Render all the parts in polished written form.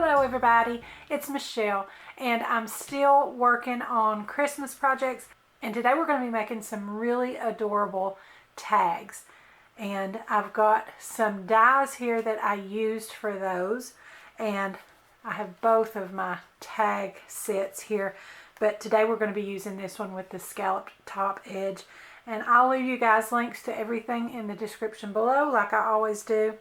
Hello everybody, it's Michelle and I'm still working on Christmas projects, and today we're going to be making some really adorable tags. And I've got some dies here that I used for those, and I have both of my tag sets here, but today we're going to be using this one with the scalloped top edge. And I'll leave you guys links to everything in the description below like I always do.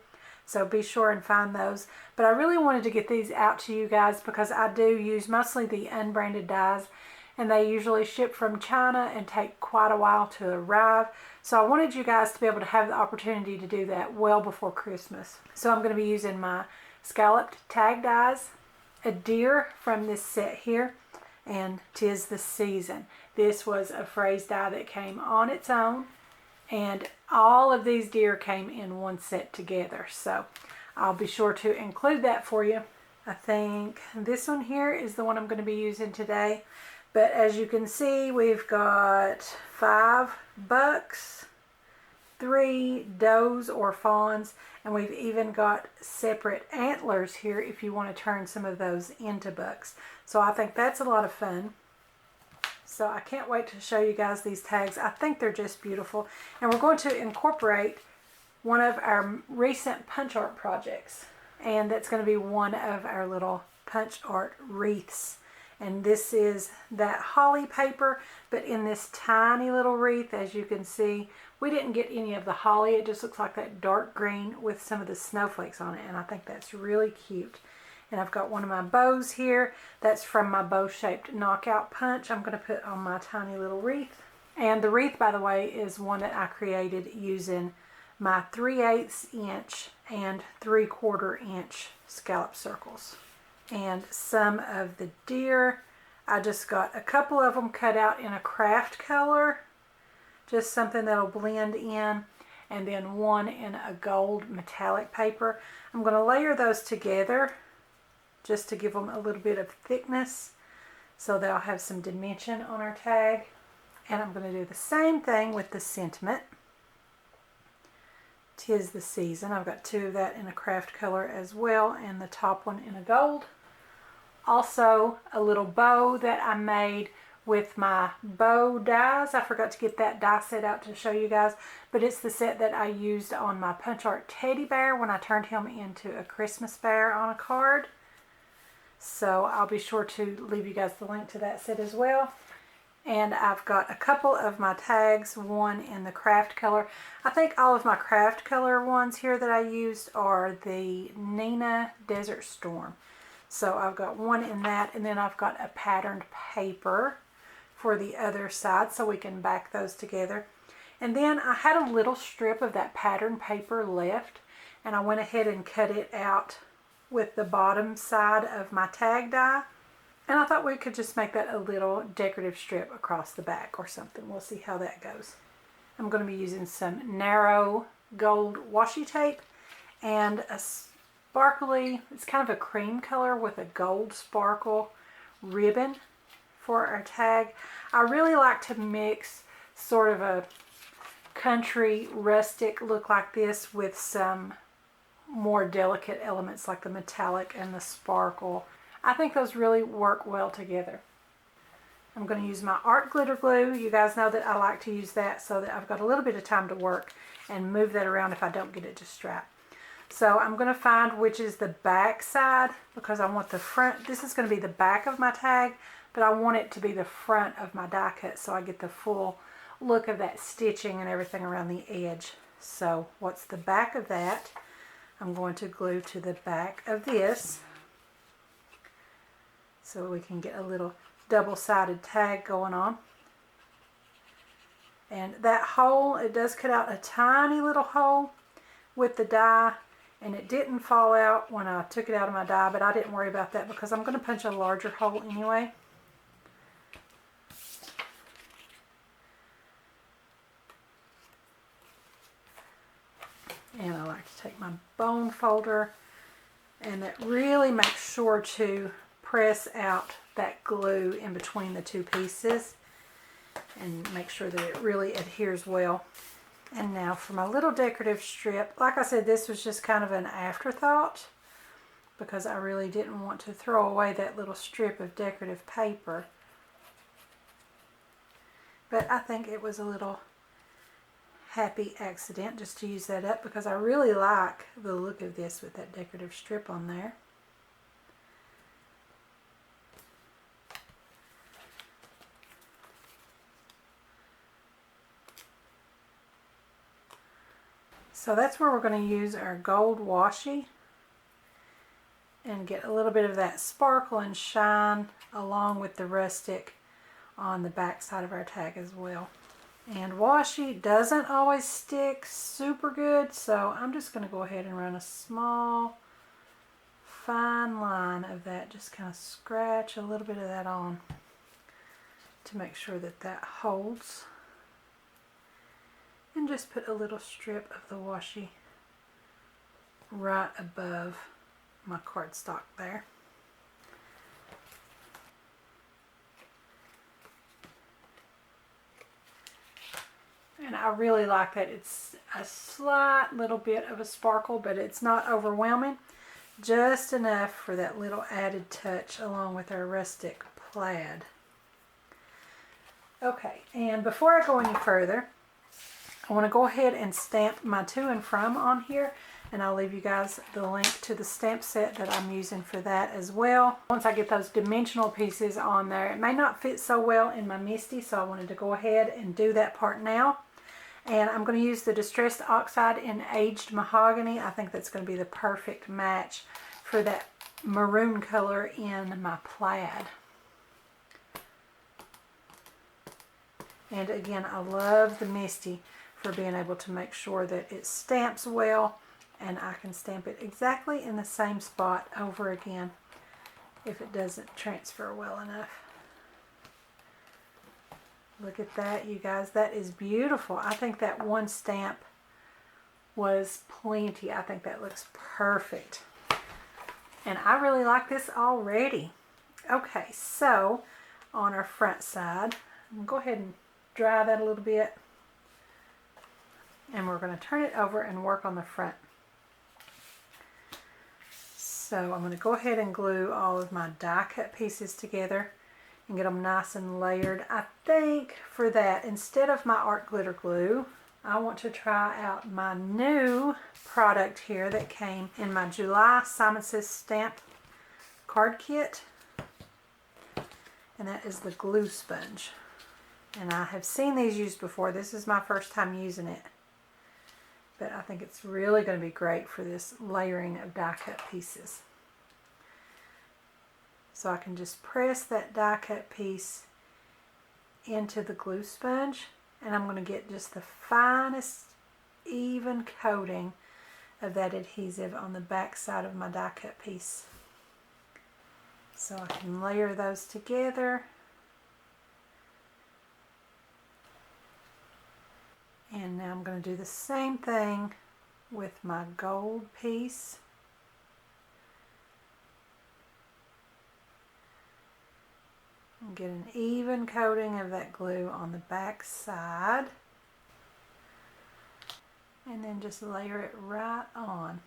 So be sure and find those. But I really wanted to get these out to you guys because I do use mostly the unbranded dies, and they usually ship from China and take quite a while to arrive. So I wanted you guys to be able to have the opportunity to do that well before Christmas. So I'm going to be using my Scalloped Tag Dies, a deer from this set here, and 'Tis the Season. This was a phrase die that came on its own, and all of these deer came in one set together, so I'll be sure to include that for you. I think this one here is the one I'm going to be using today, but as you can see, we've got 5 bucks, 3 does or fawns, and we've even got separate antlers here if you want to turn some of those into bucks. So I think that's a lot of fun. So I can't wait to show you guys these tags. I think they're just beautiful. And we're going to incorporate one of our recent punch art projects. And that's going to be one of our little punch art wreaths. And this is that holly paper, but in this tiny little wreath, as you can see. We didn't get any of the holly. It just looks like that dark green with some of the snowflakes on it. And I think that's really cute. And I've got one of my bows here. That's from my bow-shaped knockout punch I'm going to put on my tiny little wreath. And the wreath, by the way, is one that I created using my 3/8 inch and 3/4 inch scallop circles. And some of the deer, I just got a couple of them cut out in a craft color. Just something that'll blend in. And then one in a gold metallic paper. I'm going to layer those together just to give them a little bit of thickness so they'll have some dimension on our tag. And I'm going to do the same thing with the sentiment. 'Tis the Season. I've got 2 of that in a craft color as well, and the top one in a gold. Also a little bow that I made with my bow dies. I forgot to get that die set out to show you guys, but it's the set that I used on my punch art teddy bear when I turned him into a Christmas bear on a card. So I'll be sure to leave you guys the link to that set as well. And I've got a couple of my tags, one in the craft color. I think all of my craft color ones here that I used are the Nina Desert Storm. So I've got one in that, and then I've got a patterned paper for the other side so we can back those together. And then I had a little strip of that patterned paper left, and I went ahead and cut it out with the bottom side of my tag die, and I thought we could just make that a little decorative strip across the back or something. We'll see how that goes. I'm going to be using some narrow gold washi tape and a sparkly, it's kind of a cream color with a gold sparkle ribbon for our tag. I really like to mix sort of a country rustic look like this with some more delicate elements like the metallic and the sparkle. I think those really work well together. I'm going to use my art glitter glue. You guys know that I like to use that so that I've got a little bit of time to work and move that around if I don't get it to strap. So I'm going to find which is the back side because I want the front. This is going to be the back of my tag, but I want it to be the front of my die cut so I get the full look of that stitching and everything around the edge. So what's the back of that? I'm going to glue to the back of this so we can get a little double-sided tag going on. And that hole, it does cut out a tiny little hole with the die, and it didn't fall out when I took it out of my die, but I didn't worry about that because I'm going to punch a larger hole anyway. And I like to take my bone folder, and that really makes sure to press out that glue in between the 2 pieces and make sure that it really adheres well. And now for my little decorative strip, like I said, this was just kind of an afterthought. because I really didn't want to throw away that little strip of decorative paper. But I think it was a little happy accident just to use that up, because I really like the look of this with that decorative strip on there. So that's where we're going to use our gold washi and get a little bit of that sparkle and shine along with the rustic on the back side of our tag as well. And washi doesn't always stick super good, so I'm just going to go ahead and run a small fine line of that, just kind of scratch a little bit of that on to make sure that that holds. And just put a little strip of the washi right above my cardstock there. And I really like that it's a slight little bit of a sparkle, but it's not overwhelming. Just enough for that little added touch along with our rustic plaid. Okay, and before I go any further, I want to go ahead and stamp my to and from on here, and I'll leave you guys the link to the stamp set that I'm using for that as well. Once I get those dimensional pieces on there, it may not fit so well in my Misty, so I wanted to go ahead and do that part now. And I'm going to use the Distressed Oxide in Aged Mahogany. I think that's going to be the perfect match for that maroon color in my plaid. And again, I love the Misty for being able to make sure that it stamps well, and I can stamp it exactly in the same spot over again if it doesn't transfer well enough. Look at that, you guys. That is beautiful. I think that one stamp was plenty. I think that looks perfect. And I really like this already. Okay, so on our front side, I'm going to go ahead and dry that a little bit. And we're going to turn it over and work on the front. So I'm going to go ahead and glue all of my die cut pieces together and get them nice and layered. I think for that, instead of my art glitter glue, I want to try out my new product here that came in my July Simon Says Stamp card kit. And that is the glue sponge. And I have seen these used before. This is my first time using it. But I think it's really going to be great for this layering of die cut pieces. So I can just press that die cut piece into the glue sponge, and I'm going to get just the finest even coating of that adhesive on the back side of my die cut piece. So I can layer those together. And now I'm going to do the same thing with my gold piece. And get an even coating of that glue on the back side. And then just layer it right on.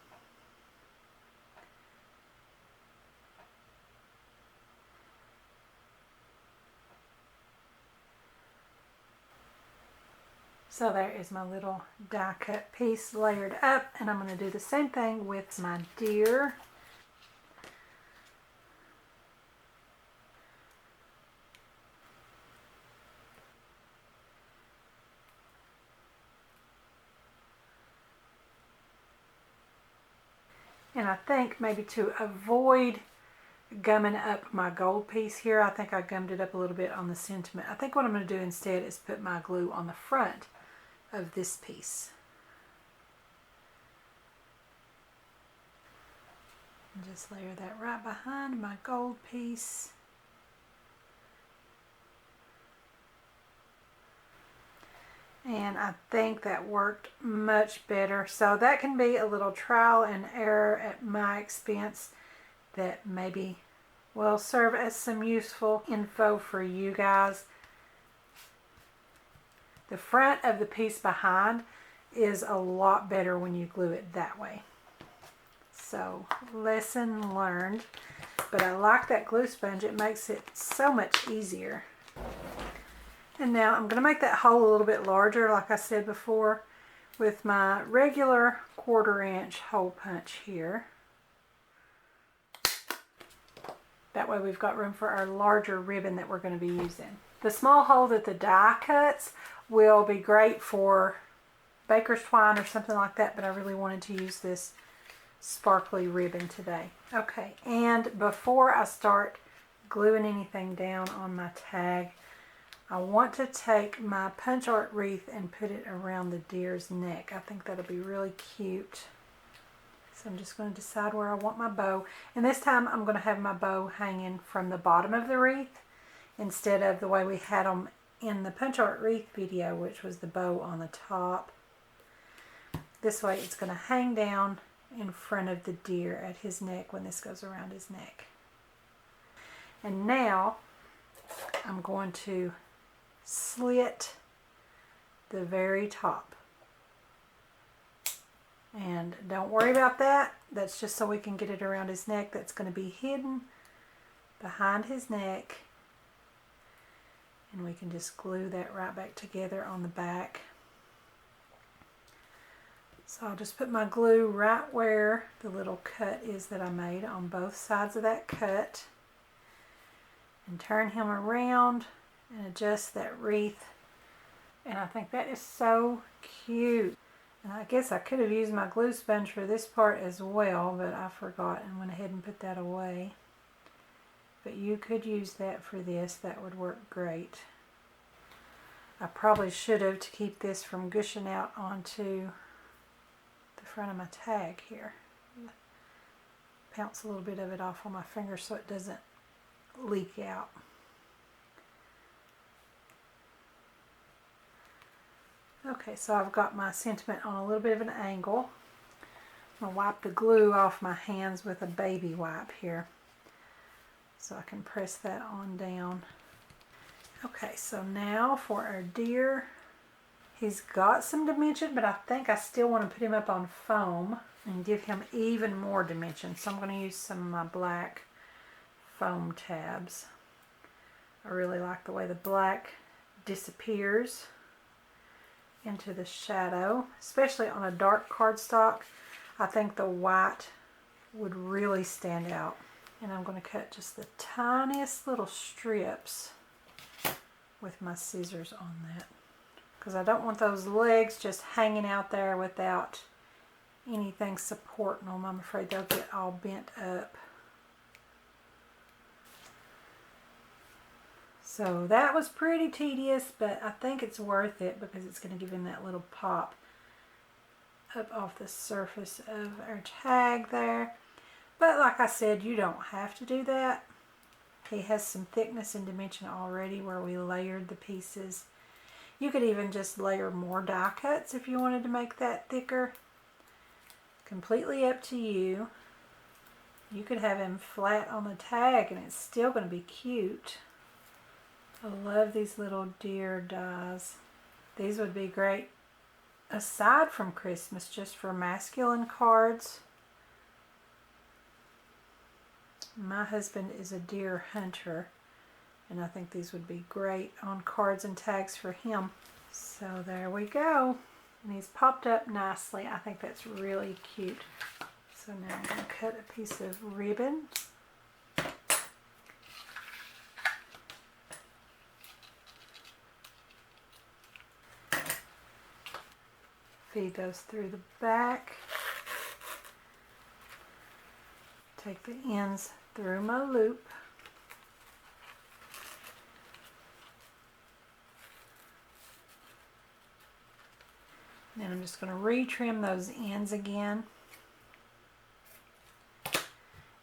So there is my little die cut piece layered up, and I'm going to do the same thing with my deer. And I think maybe to avoid gumming up my gold piece here, I think I gummed it up a little bit on the sentiment. I think what I'm going to do instead is put my glue on the front of this piece. And just layer that right behind my gold piece. And I think that worked much better. So that can be a little trial and error at my expense that maybe will serve as some useful info for you guys. The front of the piece behind is a lot better when you glue it that way. So lesson learned. But I like that glue sponge. It makes it so much easier. And now I'm going to make that hole a little bit larger, like I said before, with my regular 1/4 inch hole punch here. That way we've got room for our larger ribbon that we're going to be using. The small hole that the die cuts will be great for baker's twine or something like that, but I really wanted to use this sparkly ribbon today. Okay, and before I start gluing anything down on my tag, I want to take my punch art wreath and put it around the deer's neck. I think that'll be really cute. So I'm just going to decide where I want my bow. And this time I'm going to have my bow hanging from the bottom of the wreath instead of the way we had them in the punch art wreath video, which was the bow on the top. This way it's going to hang down in front of the deer at his neck when this goes around his neck. And now I'm going to slit the very top. And don't worry about that. That's just so we can get it around his neck. That's going to be hidden behind his neck. And we can just glue that right back together on the back. So I'll just put my glue right where the little cut is that I made on both sides of that cut. And turn him around and adjust that wreath. And I think that is so cute. And I guess I could have used my glue sponge for this part as well, but I forgot and went ahead and put that away. But you could use that for this. That would work great. I probably should have, to keep this from gushing out onto the front of my tag here. Pounce a little bit of it off on my finger so it doesn't leak out. Okay, so I've got my sentiment on a little bit of an angle. I'm going to wipe the glue off my hands with a baby wipe here so I can press that on down. Okay, so now for our deer. He's got some dimension, but I think I still want to put him up on foam and give him even more dimension. So I'm going to use some of my black foam tabs. I really like the way the black disappears into the shadow, especially on a dark cardstock. I think the white would really stand out. And I'm going to cut just the tiniest little strips with my scissors on that, because I don't want those legs just hanging out there without anything supporting them. I'm afraid they'll get all bent up. So that was pretty tedious, but I think it's worth it because it's going to give him that little pop up off the surface of our tag there. But like I said, you don't have to do that. He has some thickness and dimension already where we layered the pieces. You could even just layer more die cuts if you wanted to make that thicker. Completely up to you. You could have him flat on the tag and it's still going to be cute. I love these little deer dies. These would be great aside from Christmas, just for masculine cards. My husband is a deer hunter, and I think these would be great on cards and tags for him. So there we go. And he's popped up nicely. I think that's really cute. So now I'm going to cut a piece of ribbon. Feed those through the back. Take the ends through my loop. Then I'm just going to retrim those ends again.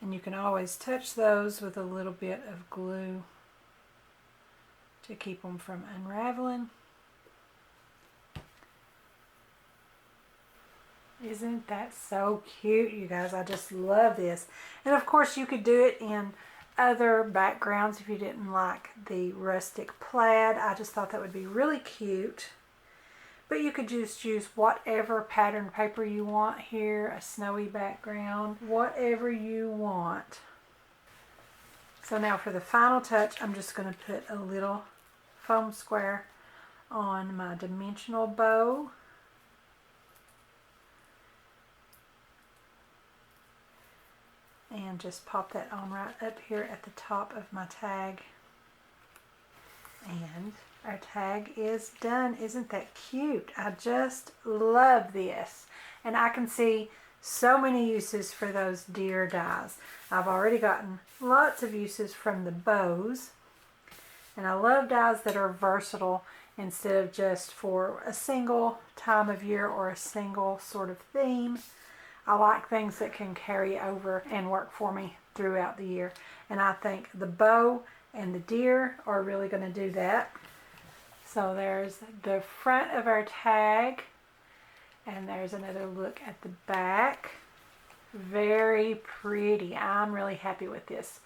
And you can always touch those with a little bit of glue to keep them from unraveling. Isn't that so cute, you guys? I just love this. And of course you could do it in other backgrounds if you didn't like the rustic plaid. I just thought that would be really cute. But you could just use whatever pattern paper you want here, a snowy background, whatever you want. So now for the final touch, I'm just going to put a little foam square on my dimensional bow. And just pop that on right up here at the top of my tag. And our tag is done. Isn't that cute? I just love this. And I can see so many uses for those deer dies. I've already gotten lots of uses from the bows. And I love dies that are versatile instead of just for a single time of year or a single sort of theme. I like things that can carry over and work for me throughout the year. And I think the bow and the deer are really going to do that. So there's the front of our tag, and there's another look at the back. Very pretty. I'm really happy with this.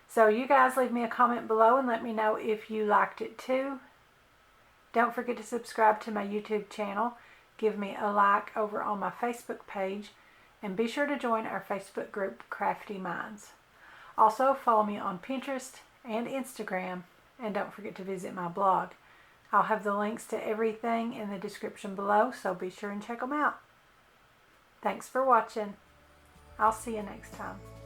So you guys leave me a comment below and let me know if you liked it too. Don't forget to subscribe to my YouTube channel. Give me a like over on my Facebook page, and be sure to join our Facebook group, Craftie Minds. Also follow me on Pinterest and Instagram, and don't forget to visit my blog. I'll have the links to everything in the description below, so be sure and check them out. Thanks for watching. I'll see you next time.